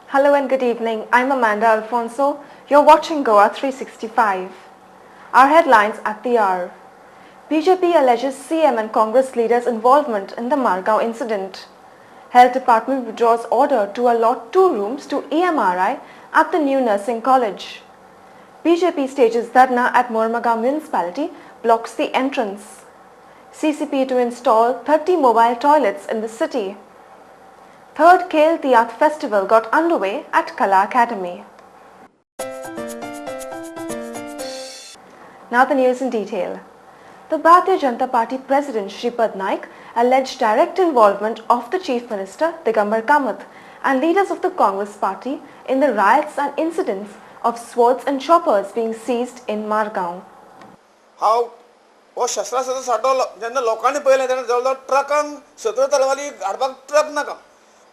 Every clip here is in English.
Hello and good evening. I'm Amanda Alfonso. You're watching Goa 365. Our headlines at the hour. BJP alleges CM and Congress leaders' involvement in the Margao incident. Health Department withdraws order to allot 2 rooms to EMRI at the new nursing college. BJP stages Dharna at Mormugao municipality blocks the entrance. CCP to install 30 mobile toilets in the city. Third Khel Tiyat festival got underway at Kala Academy. Now the news in detail. The Bharatiya Janata Party President Shripad Naik alleged direct involvement of the Chief Minister Digambar Kamath and leaders of the Congress Party in the riots and incidents of swords and choppers being seized in Margao. How शस्त्रास्त्र साठवलं जेन्ना लोकांनी पळयलें तेन्ना जवळ ट्रकांक 17 तलवारी हाडपाक truck नाका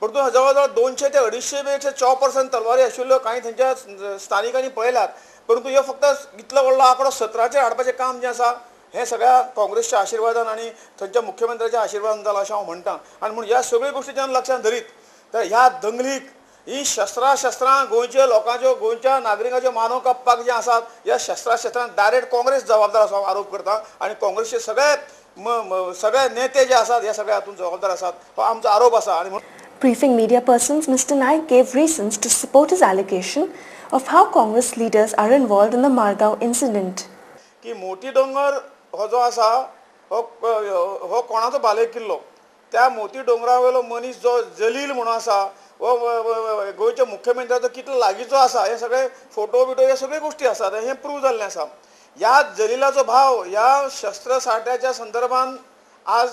परंतु जवळ 200 ते 250 पेक्षा चॉपर्स आनी तलवारी आशिल्ल्यो कांय थंयच्या स्थानिकांनी पळयल्यात परंतु ह्यो फक्त इतलो व्हडलो आंकडो 17चेर हाडपाचें काम जें आसा हें सगळ्या काँग्रेसच्या आशिर्वादान आनी थंयच्या मुख्यमंत्र्याच्या आशिर्वादान जालां अशें हांव म्हणटां आनी म्हूण ह्या सगळ्यो गोश्टी जेन्ना लक्षांत धरीत तर ह्या दंगलीक ही शस्त्रां गोंयच्या लोकांच्यो गोंयच्या नागरिकांच्यो मानव कापपाक जे आसात ह्या शस्त्रां डायरेक्ट काँग्रेस जबाबदार असो आरोप करता आनी काँग्रेसचे सगळे नेते जे आसात ह्या सगळ्या हातूंत जबाबदार आसात हो आमचो आरोप आसा आनी Briefing media persons, Mr. Naik gave reasons to support his allegation of how Congress leaders are involved in the Margao incident. की मोती डोंगर हो जो आसा हो कोणाचो बाले किल्लो त्या मोती डोंगरावेलो मनीस जो जलील म्हणून आसा हो गोंयच्या मुख्यमंत्र्याचो कितलो लागींचो आसा हे सगळे फोटो बिटो हे सगळे गोश्टी आसात हे प्रूव जाल्लें आसा ह्या जलीलाचो भाव ह्या शस्त्र साठ्याच्या संदर्भान आज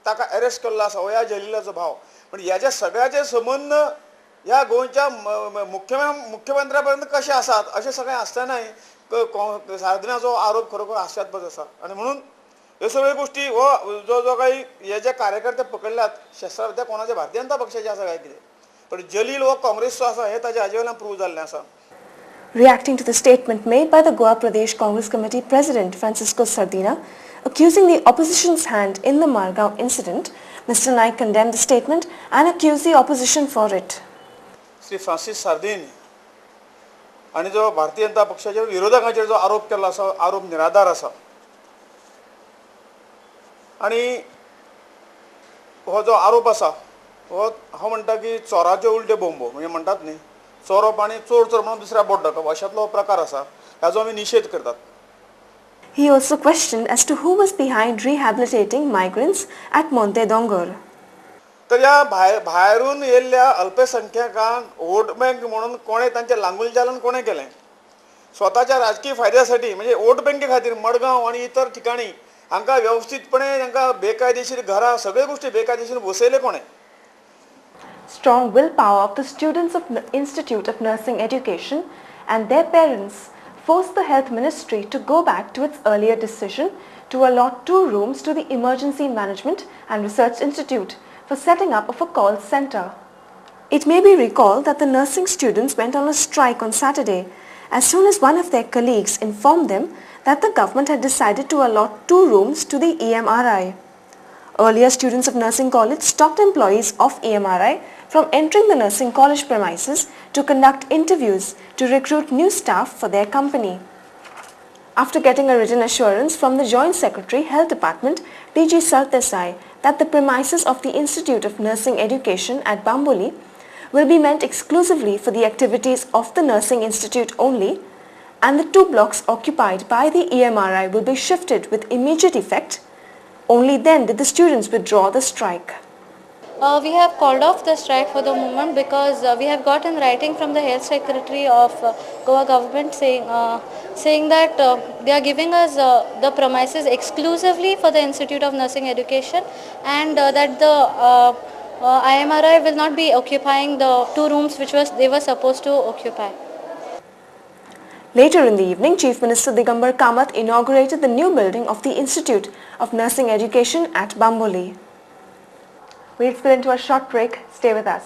ताका अरेस्ट केल्लो आसा हो ह्या जलीलाचो भाव पण ह्याच्या सगळ्याचे संबंध ह्या गोंयच्या मुख्यमंत्र्या पर्यंत कशे आसात अशें सगळें आसतनाय साधनाचो आरोप खरोखर हास्यास्पद आसा आनी म्हणून ह्यो सगळ्यो गोश्टी हो जो काही हे जे कार्यकर्ते पकडल्यात शस्त्रार ते कोणाचे भारतीय जनता पक्षाचे आसा काय कितें पण जलील हो काँग्रेसचो आसा हे ताचे हाजे वयल्यान प्रूव जाल्लें आसा. Reacting to the statement made by the Goa Pradesh Congress Committee President Francisco Sardina, accusing the opposition's hand in the Margao incident, Mr. Naik condemned the statement and accused the opposition for it. Shri Francis sardine आनी जो भारतीय जनता पक्षाच्या विरोधकांचेर जो आरोप केल्लो आसा आरोप निराधार आसा आनी हो जो आरोप आसा हो हांव म्हणटा की चोराचे उलटे बोंबो म्हणजे म्हणटात न्ही चोरप आनी चोर म्हणून दुसऱ्या बोट दाखप अशातलो प्रकार आसा हाचो आमी निशेध करतात. He also questioned as to who was behind rehabilitating migrants at Monte Dongor. तर ह्या भायरून येयल्ल्या अल्पसंख्याकांक वोट बँक म्हणून कोणे तांचे लांगुलजालन कोणे केलें स्वताच्या राजकीय फायद्यासाठी म्हणजे वोट बँके खातीर मडगांव आनी इतर ठिकाणी हांकां व्यवस्थितपणे तांकां बेकायदेशीर घरां सगळे गोश्टी बेकायदेशीर बसयले कोणे. Strong willpower of the students of the Institute of Nursing Education and their parents forced the Health Ministry to go back to its earlier decision to allot 2 rooms to the Emergency Management and Research Institute for setting up of a call center. It may be recalled that the nursing students went on a strike on Saturday as soon as one of their colleagues informed them that the government had decided to allot 2 rooms to the EMRI. Earlier, students of nursing college stopped employees of EMRI from entering the nursing college premises to conduct interviews to recruit new staff for their company. After getting a written assurance from the Joint Secretary, Health Department, DG Sardesai, that the premises of the Institute of Nursing Education at Bamboli will be meant exclusively for the activities of the Nursing Institute only, and the 2 blocks occupied by the EMRI will be shifted with immediate effect, only then did the students withdraw the strike. We have called off the strike for the moment because we have got in writing from the Health Secretary of Goa government saying that they are giving us the premises exclusively for the Institute of Nursing Education and that the IMRI will not be occupying the 2 rooms which they were supposed to occupy. Later in the evening, Chief Minister Digambar Kamath inaugurated the new building of the Institute of Nursing Education at Bamboli. We'll spill into a short break. Stay with us.